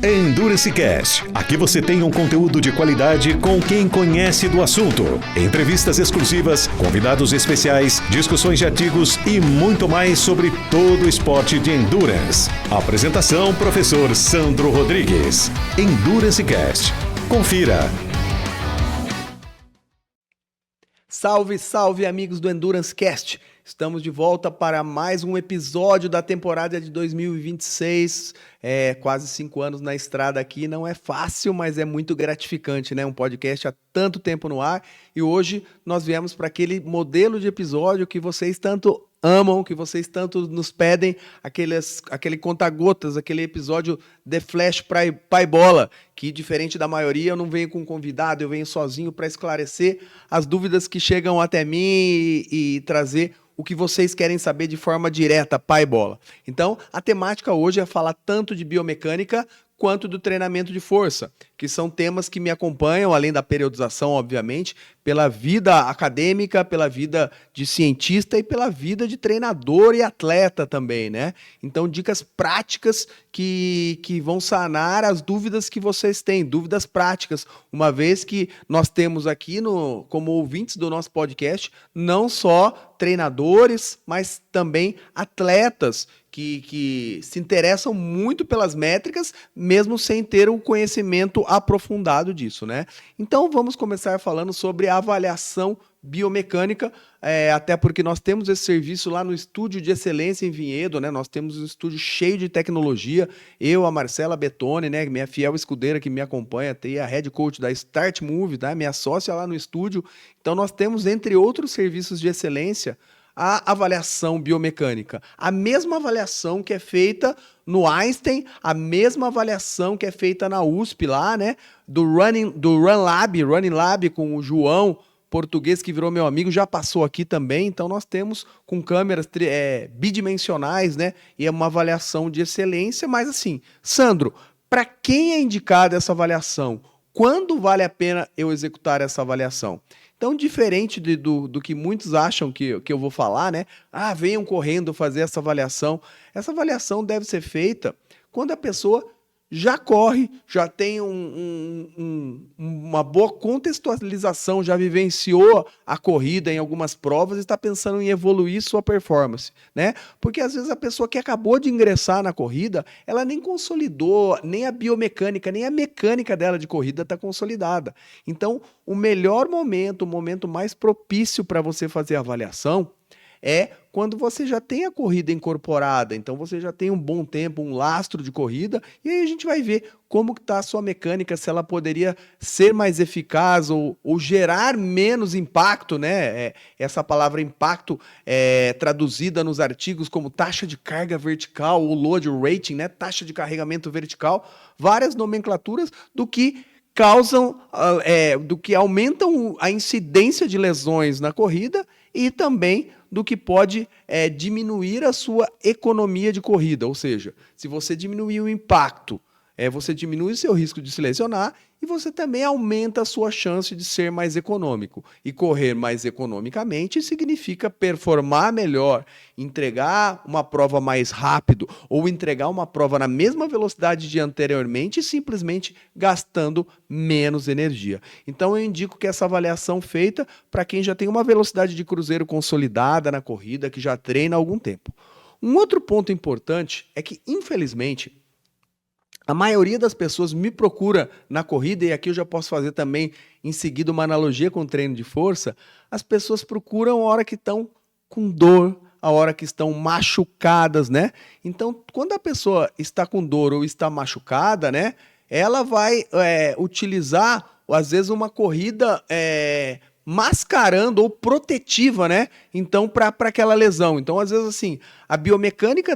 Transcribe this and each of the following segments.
Endurance Cast. Aqui você tem um conteúdo de qualidade com quem conhece do assunto. Entrevistas exclusivas, convidados especiais, discussões de artigos e muito mais sobre todo o esporte de endurance. Apresentação: professor Sandro Rodrigues. Endurance Cast. Confira. Salve, salve, amigos do Endurance Cast! Estamos de volta para mais um episódio da temporada de 2026. Quase 5 anos na estrada aqui. Não é fácil, mas é muito gratificante, né? Um podcast há tanto tempo no ar. E hoje nós viemos para aquele modelo de episódio que vocês tanto amam, que vocês tanto nos pedem, aquele conta-gotas, aquele episódio The Flash Pai Bola, que diferente da maioria eu não venho com convidado, eu venho sozinho para esclarecer as dúvidas que chegam até mim e trazer o que vocês querem saber de forma direta, pai bola. Então, a temática hoje é falar tanto de biomecânica quanto do treinamento de força, que são temas que me acompanham, além da periodização, obviamente, pela vida acadêmica, pela vida de cientista e pela vida de treinador e atleta também, né? Então, dicas práticas que vão sanar as dúvidas que vocês têm, dúvidas práticas, uma vez que nós temos aqui, como ouvintes do nosso podcast, não só treinadores, mas também atletas que se interessam muito pelas métricas, mesmo sem ter o conhecimento aprofundado disso, né? Então, vamos começar falando sobre a avaliação biomecânica, até porque nós temos esse serviço lá no Estúdio de Excelência em Vinhedo, né? Nós temos um estúdio cheio de tecnologia. Eu, a Marcela Betoni, né? Minha fiel escudeira que me acompanha, tem a head coach da Start Move, tá? Minha sócia lá no estúdio. Então, nós temos, entre outros serviços de excelência, a avaliação biomecânica. A mesma avaliação que é feita no Einstein, a mesma avaliação que é feita na USP lá, né? Do Running Lab com o João, português que virou meu amigo, já passou aqui também. Então nós temos com câmeras bidimensionais, né? E é uma avaliação de excelência. Mas assim, Sandro, para quem é indicada essa avaliação? Quando vale a pena eu executar essa avaliação? Então, diferente do que muitos acham que eu vou falar, né? Venham correndo fazer essa avaliação. Essa avaliação deve ser feita quando a pessoa já corre, já tem uma boa contextualização, já vivenciou a corrida em algumas provas e está pensando em evoluir sua performance, né? Porque às vezes a pessoa que acabou de ingressar na corrida, ela nem consolidou, nem a biomecânica, nem a mecânica dela de corrida está consolidada. Então, o melhor momento, o momento mais propício para você fazer a avaliação é quando você já tem a corrida incorporada, então você já tem um bom tempo, um lastro de corrida, e aí a gente vai ver como está a sua mecânica, se ela poderia ser mais eficaz ou gerar menos impacto, né? Essa palavra impacto é traduzida nos artigos como taxa de carga vertical ou load rating, né? Taxa de carregamento vertical, várias nomenclaturas do que causam, do que aumentam a incidência de lesões na corrida e também do que pode diminuir a sua economia de corrida. Ou seja, se você diminuir o impacto, você diminui o seu risco de se lesionar e você também aumenta a sua chance de ser mais econômico. E correr mais economicamente significa performar melhor, entregar uma prova mais rápido ou entregar uma prova na mesma velocidade de anteriormente, simplesmente gastando menos energia. Então eu indico que essa avaliação feita para quem já tem uma velocidade de cruzeiro consolidada na corrida, que já treina há algum tempo. Um outro ponto importante é que, infelizmente, a maioria das pessoas me procura na corrida, e aqui eu já posso fazer também em seguida uma analogia com o treino de força. As pessoas procuram a hora que estão com dor, a hora que estão machucadas, né? Então, quando a pessoa está com dor ou está machucada, né, ela vai utilizar, às vezes, uma corrida mascarando ou protetiva, né? Então, para aquela lesão. Então, às vezes, assim, a biomecânica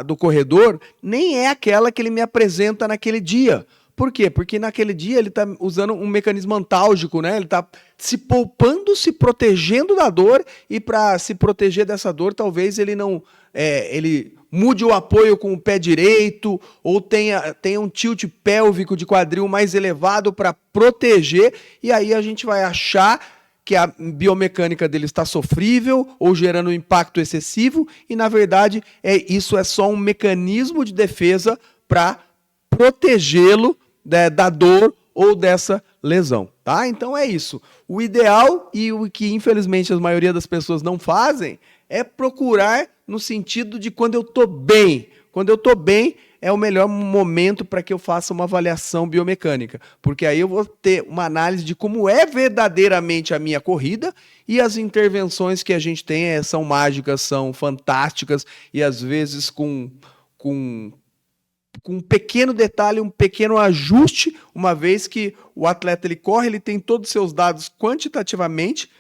do corredor nem é aquela que ele me apresenta naquele dia. Por quê? Porque naquele dia ele está usando um mecanismo antálgico, né? Ele está se poupando, se protegendo da dor, e para se proteger dessa dor, talvez ele não ele mude o apoio com o pé direito, ou tenha um tilt pélvico de quadril mais elevado para proteger, e aí a gente vai achar que a biomecânica dele está sofrível ou gerando um impacto excessivo, e na verdade isso é só um mecanismo de defesa para protegê-lo da dor ou dessa lesão, tá? Então é isso. O ideal, e o que infelizmente a maioria das pessoas não fazem, é procurar no sentido de quando eu estou bem. Quando eu estou bem, é o melhor momento para que eu faça uma avaliação biomecânica, porque aí eu vou ter uma análise de como é verdadeiramente a minha corrida, e as intervenções que a gente tem são mágicas, são fantásticas, e às vezes com um pequeno detalhe, um pequeno ajuste, uma vez que o atleta ele corre, ele tem todos os seus dados quantitativamente,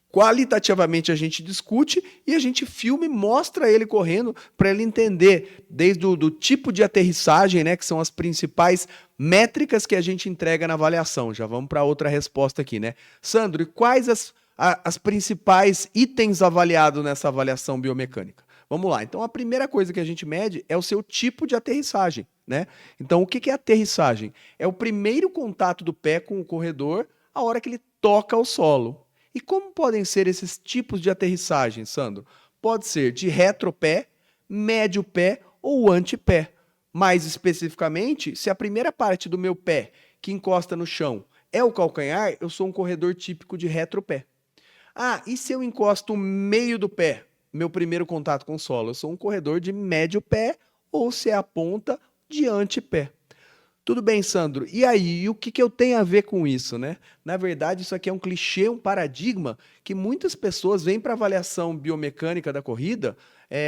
qualitativamente a gente discute e a gente filma e mostra ele correndo para ele entender desde do tipo de aterrissagem, né, que são as principais métricas que a gente entrega na avaliação. Já vamos para outra resposta aqui, né? Sandro, e quais as principais itens avaliados nessa avaliação biomecânica? Vamos lá. Então, a primeira coisa que a gente mede é o seu tipo de aterrissagem, né? Então, o que é aterrissagem? É o primeiro contato do pé com o corredor a hora que ele toca o solo. E como podem ser esses tipos de aterrissagem, Sandro? Pode ser de retropé, médio pé ou antepé. Mais especificamente, se a primeira parte do meu pé que encosta no chão é o calcanhar, eu sou um corredor típico de retropé. Ah, e se eu encosto o meio do pé? Meu primeiro contato com o solo, eu sou um corredor de médio pé, ou se é a ponta, de antepé. Tudo bem, Sandro. E aí, e o que eu tenho a ver com isso, né? Na verdade, isso aqui é um clichê, um paradigma que muitas pessoas vêm para avaliação biomecânica da corrida,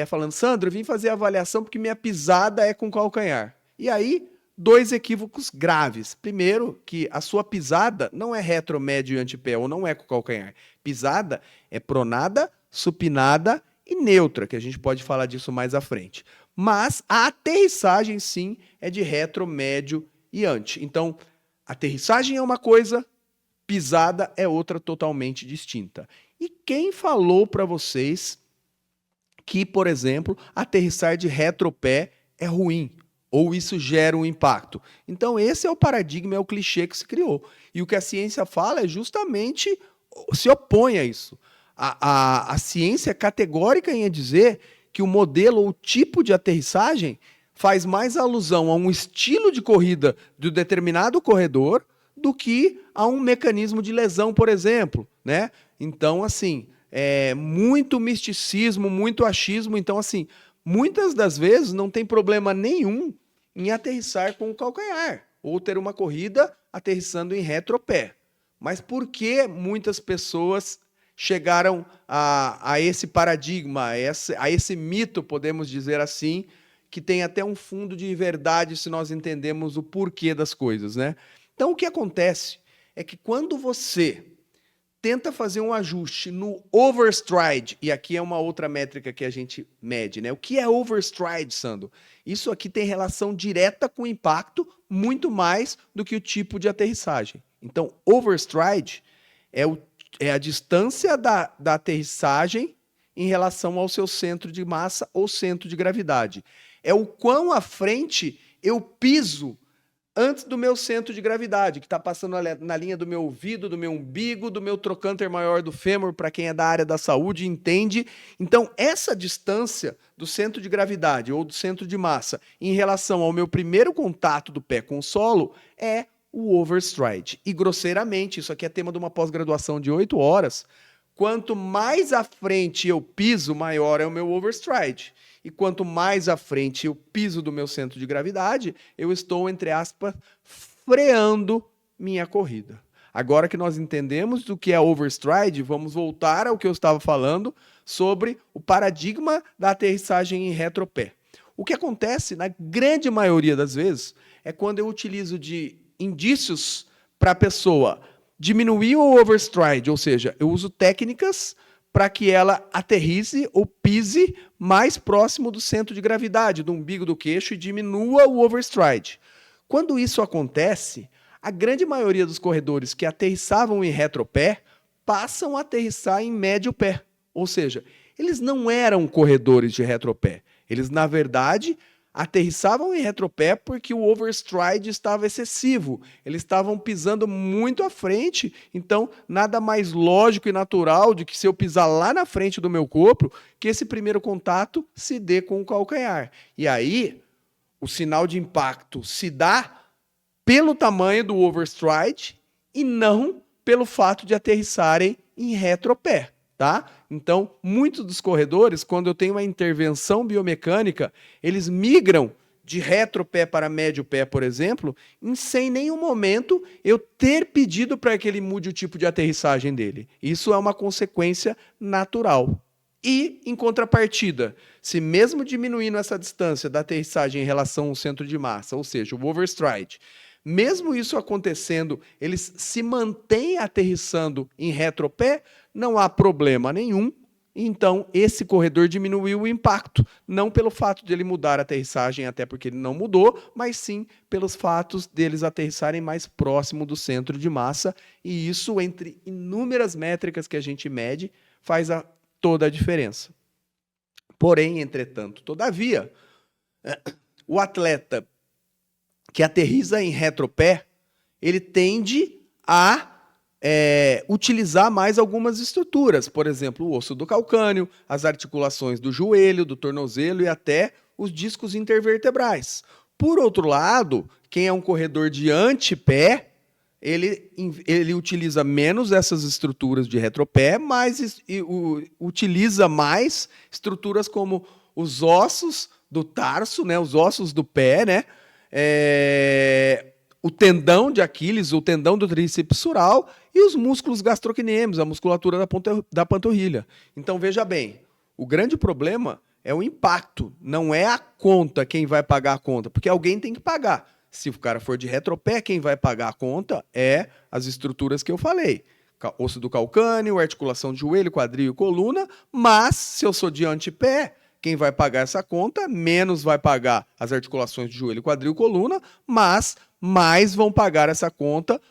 falando, Sandro, eu vim fazer a avaliação porque minha pisada é com calcanhar. E aí, dois equívocos graves. Primeiro, que a sua pisada não é retro, médio e antepé, ou não é com calcanhar. Pisada é pronada, supinada e neutra, que a gente pode falar disso mais à frente. Mas a aterrissagem, sim, é de retro, médio e ante. Então, aterrissagem é uma coisa, pisada é outra totalmente distinta. E quem falou para vocês que, por exemplo, aterrissar de retropé é ruim, ou isso gera um impacto? Então, esse é o paradigma, é o clichê que se criou. E o que a ciência fala é justamente se opõe a isso. A ciência é categórica em dizer que o modelo ou o tipo de aterrissagem faz mais alusão a um estilo de corrida de determinado corredor do que a um mecanismo de lesão, por exemplo, né? Então, assim, muito misticismo, muito achismo. Então, assim, muitas das vezes não tem problema nenhum em aterrissar com o calcanhar ou ter uma corrida aterrissando em retropé. Mas por que muitas pessoas chegaram a esse paradigma, a esse mito, podemos dizer assim, que tem até um fundo de verdade se nós entendemos o porquê das coisas, né? Então, o que acontece é que quando você tenta fazer um ajuste no overstride, e aqui é uma outra métrica que a gente mede, né? O que é overstride, Sandro? Isso aqui tem relação direta com o impacto, muito mais do que o tipo de aterrissagem. Então, overstride é a distância da aterrissagem em relação ao seu centro de massa ou centro de gravidade. É o quão à frente eu piso antes do meu centro de gravidade, que está passando na linha do meu ouvido, do meu umbigo, do meu trocânter maior do fêmur, para quem é da área da saúde, entende? Então, essa distância do centro de gravidade ou do centro de massa em relação ao meu primeiro contato do pé com o solo é o overstride. E, grosseiramente, isso aqui é tema de uma pós-graduação de 8 horas, quanto mais à frente eu piso, maior é o meu overstride. E quanto mais à frente eu piso do meu centro de gravidade, eu estou, entre aspas, freando minha corrida. Agora que nós entendemos do que é overstride, vamos voltar ao que eu estava falando sobre o paradigma da aterrissagem em retropé. O que acontece, na grande maioria das vezes, é quando eu utilizo de indícios para a pessoa diminuir o overstride, ou seja, eu uso técnicas para que ela aterrize ou pise mais próximo do centro de gravidade, do umbigo do queixo, e diminua o overstride. Quando isso acontece, a grande maioria dos corredores que aterrissavam em retropé passam a aterrissar em médio pé. Ou seja, eles não eram corredores de retropé. Eles, na verdade, aterrissavam em retropé porque o overstride estava excessivo. Eles estavam pisando muito à frente, então nada mais lógico e natural de que se eu pisar lá na frente do meu corpo, que esse primeiro contato se dê com o calcanhar. E aí, o sinal de impacto se dá pelo tamanho do overstride e não pelo fato de aterrissarem em retropé, tá? Então, muitos dos corredores, quando eu tenho uma intervenção biomecânica, eles migram de retropé para médio pé, por exemplo, sem nenhum momento eu ter pedido para que ele mude o tipo de aterrissagem dele. Isso é uma consequência natural. E, em contrapartida, se mesmo diminuindo essa distância da aterrissagem em relação ao centro de massa, ou seja, o overstride, mesmo isso acontecendo, eles se mantêm aterrissando em retropé, não há problema nenhum. Então, esse corredor diminuiu o impacto, não pelo fato de ele mudar a aterrissagem, até porque ele não mudou, mas sim pelos fatos deles aterrissarem mais próximo do centro de massa, e isso, entre inúmeras métricas que a gente mede, faz toda a diferença. Porém, entretanto, todavia, o atleta que aterriza em retropé, ele tende a utilizar mais algumas estruturas, por exemplo, o osso do calcâneo, as articulações do joelho, do tornozelo e até os discos intervertebrais. Por outro lado, quem é um corredor de antepé, ele utiliza menos essas estruturas de retropé, mas utiliza mais estruturas como os ossos do tarso, né, os ossos do pé, né, o tendão de Aquiles, o tendão do tríceps sural e os músculos gastrocnêmicos, a musculatura da panturrilha. Então, veja bem, o grande problema é o impacto, não é a conta quem vai pagar a conta, porque alguém tem que pagar. Se o cara for de retropé, quem vai pagar a conta é as estruturas que eu falei. Osso do calcâneo, articulação de joelho, quadril e coluna, mas se eu sou de antepé, quem vai pagar essa conta, menos vai pagar as articulações de joelho, quadril e coluna, mas mais vão pagar essa conta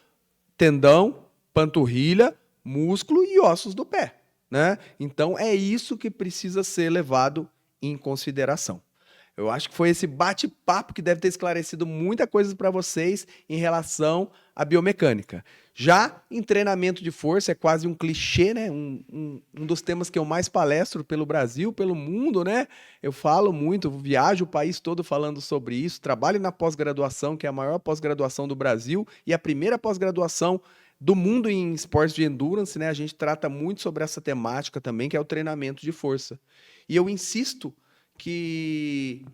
tendão, panturrilha, músculo e ossos do pé, né? Então é isso que precisa ser levado em consideração. Eu acho que foi esse bate-papo que deve ter esclarecido muita coisa para vocês em relação à biomecânica. Já em treinamento de força, é quase um clichê, né? Um dos temas que eu mais palestro pelo Brasil, pelo mundo, né? Eu falo muito, viajo o país todo falando sobre isso, trabalho na pós-graduação, que é a maior pós-graduação do Brasil e a primeira pós-graduação do mundo em esportes de endurance, né? A gente trata muito sobre essa temática também, que é o treinamento de força. E eu insisto que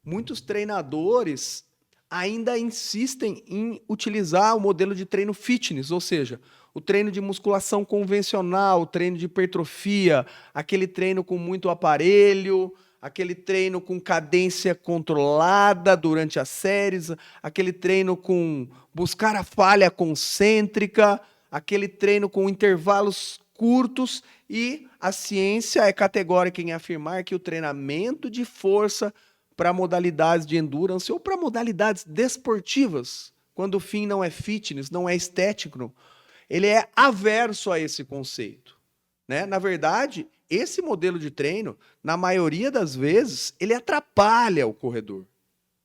muitos treinadores ainda insistem em utilizar o modelo de treino fitness, ou seja, o treino de musculação convencional, o treino de hipertrofia, aquele treino com muito aparelho, aquele treino com cadência controlada durante as séries, aquele treino com buscar a falha concêntrica, aquele treino com intervalos curtos, e a ciência é categórica em afirmar que o treinamento de força para modalidades de endurance ou para modalidades desportivas, quando o fim não é fitness, não é estético, ele é averso a esse conceito, né? Na verdade, esse modelo de treino, na maioria das vezes, ele atrapalha o corredor,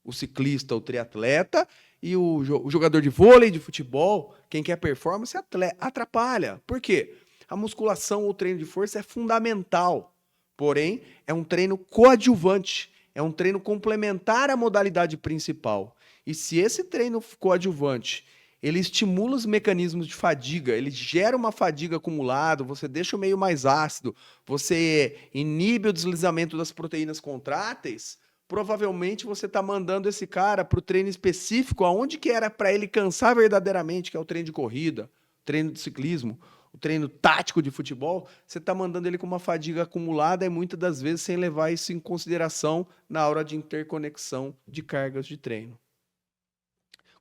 o ciclista, o triatleta e o jogador de vôlei, de futebol, quem quer performance, atrapalha. Por quê? A musculação ou treino de força é fundamental, porém, é um treino coadjuvante, é um treino complementar à modalidade principal. E se esse treino coadjuvante, ele estimula os mecanismos de fadiga, ele gera uma fadiga acumulada, você deixa o meio mais ácido, você inibe o deslizamento das proteínas contráteis, provavelmente você está mandando esse cara para o treino específico, aonde que era para ele cansar verdadeiramente, que é o treino de corrida, treino de ciclismo, o treino tático de futebol, você está mandando ele com uma fadiga acumulada e muitas das vezes sem levar isso em consideração na hora de interconexão de cargas de treino.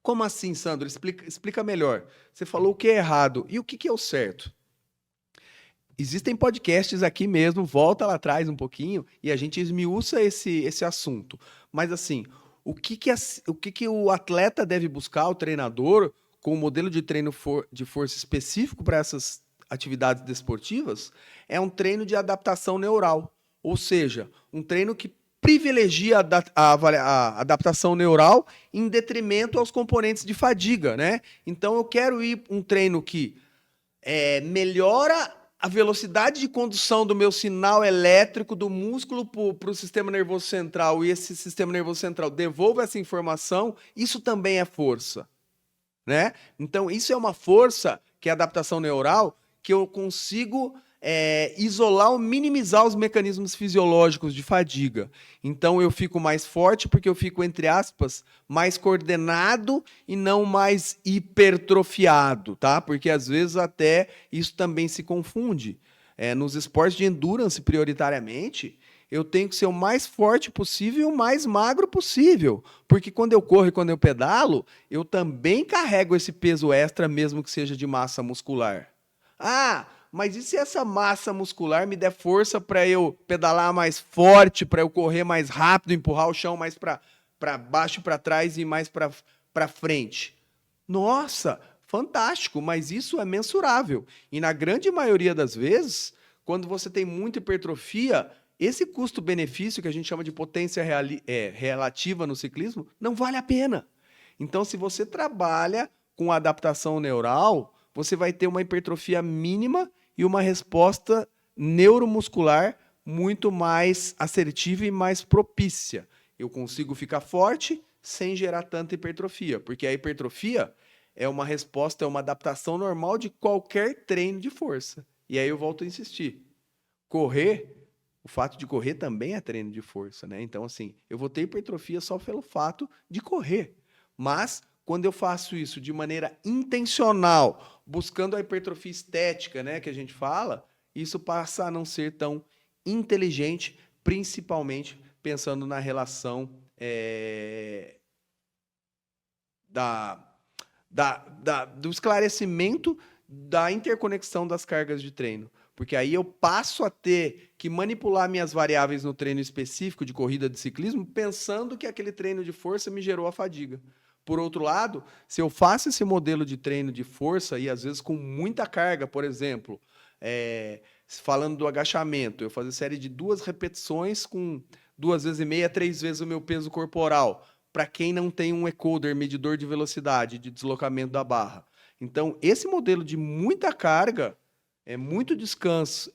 Como assim, Sandro? Explica melhor. Você falou o que é errado. E o que é o certo? Existem podcasts aqui mesmo, volta lá atrás um pouquinho e a gente esmiuça esse assunto. Mas assim, o que o atleta deve buscar, o treinador, com um modelo de treino de força específico para essas atividades desportivas, é um treino de adaptação neural. Ou seja, um treino que privilegia a adaptação neural em detrimento aos componentes de fadiga, né? Então eu quero ir um treino que melhora a velocidade de condução do meu sinal elétrico do músculo para o sistema nervoso central, e esse sistema nervoso central devolve essa informação. Isso também é força, né? Então isso é uma força, que é a adaptação neural, que eu consigo isolar ou minimizar os mecanismos fisiológicos de fadiga. Então eu fico mais forte porque eu fico, entre aspas, mais coordenado e não mais hipertrofiado, tá? Porque às vezes até isso também se confunde. Nos esportes de endurance, prioritariamente, eu tenho que ser o mais forte possível e o mais magro possível. Porque quando eu corro e quando eu pedalo, eu também carrego esse peso extra, mesmo que seja de massa muscular. Mas e se essa massa muscular me der força para eu pedalar mais forte, para eu correr mais rápido, empurrar o chão mais para baixo, para trás e mais para frente? Nossa, fantástico, mas isso é mensurável. E na grande maioria das vezes, quando você tem muita hipertrofia, esse custo-benefício, que a gente chama de potência relativa no ciclismo, não vale a pena. Então, se você trabalha com adaptação neural, você vai ter uma hipertrofia mínima e uma resposta neuromuscular muito mais assertiva e mais propícia. Eu consigo ficar forte sem gerar tanta hipertrofia, porque a hipertrofia é uma resposta, é uma adaptação normal de qualquer treino de força. E aí eu volto a insistir. O fato de correr também é treino de força, né? Então, assim, eu vou ter hipertrofia só pelo fato de correr. Mas quando eu faço isso de maneira intencional, buscando a hipertrofia estética, né, que a gente fala, isso passa a não ser tão inteligente, principalmente pensando na relação do esclarecimento da interconexão das cargas de treino. Porque aí eu passo a ter que manipular minhas variáveis no treino específico de corrida de ciclismo, pensando que aquele treino de força me gerou a fadiga. Por outro lado, se eu faço esse modelo de treino de força, e às vezes com muita carga, por exemplo, falando do agachamento, eu fazer série de 2 repetições com 2 vezes e meia, 3 vezes o meu peso corporal, para quem não tem um encoder, medidor de velocidade, de deslocamento da barra. Então, esse modelo de muita carga, muito descanso,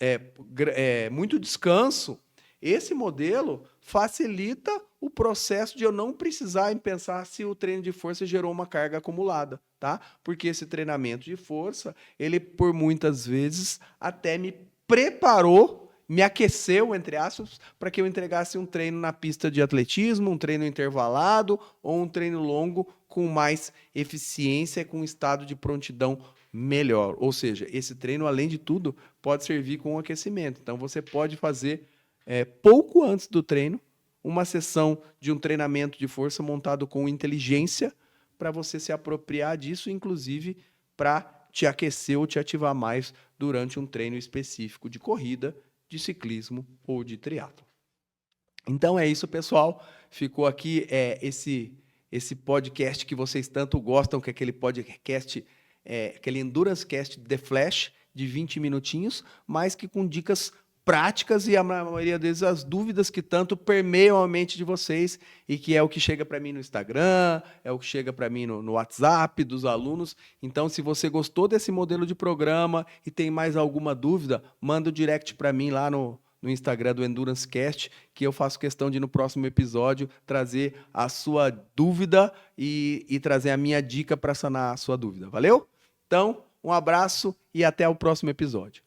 esse modelo facilita o processo de eu não precisar pensar se o treino de força gerou uma carga acumulada, tá? Porque esse treinamento de força, ele por muitas vezes até me preparou, me aqueceu, entre aspas, para que eu entregasse um treino na pista de atletismo, um treino intervalado ou um treino longo com mais eficiência, com um estado de prontidão melhor. Ou seja, esse treino, além de tudo, pode servir com aquecimento. Então, você pode fazer pouco antes do treino, uma sessão de um treinamento de força montado com inteligência para você se apropriar disso, inclusive para te aquecer ou te ativar mais durante um treino específico de corrida, de ciclismo ou de triatlo. Então é isso, pessoal. Ficou aqui esse podcast que vocês tanto gostam, que é aquele podcast, aquele Endurance Cast The Flash, de 20 minutinhos, mas que com dicas práticas e a maioria vezes as dúvidas que tanto permeiam a mente de vocês e que é o que chega para mim no Instagram, é o que chega para mim no WhatsApp dos alunos. Então, se você gostou desse modelo de programa e tem mais alguma dúvida, manda o direct para mim lá no Instagram do Endurance Cast, que eu faço questão de no próximo episódio trazer a sua dúvida e trazer a minha dica para sanar a sua dúvida. Valeu? Então, um abraço e até o próximo episódio.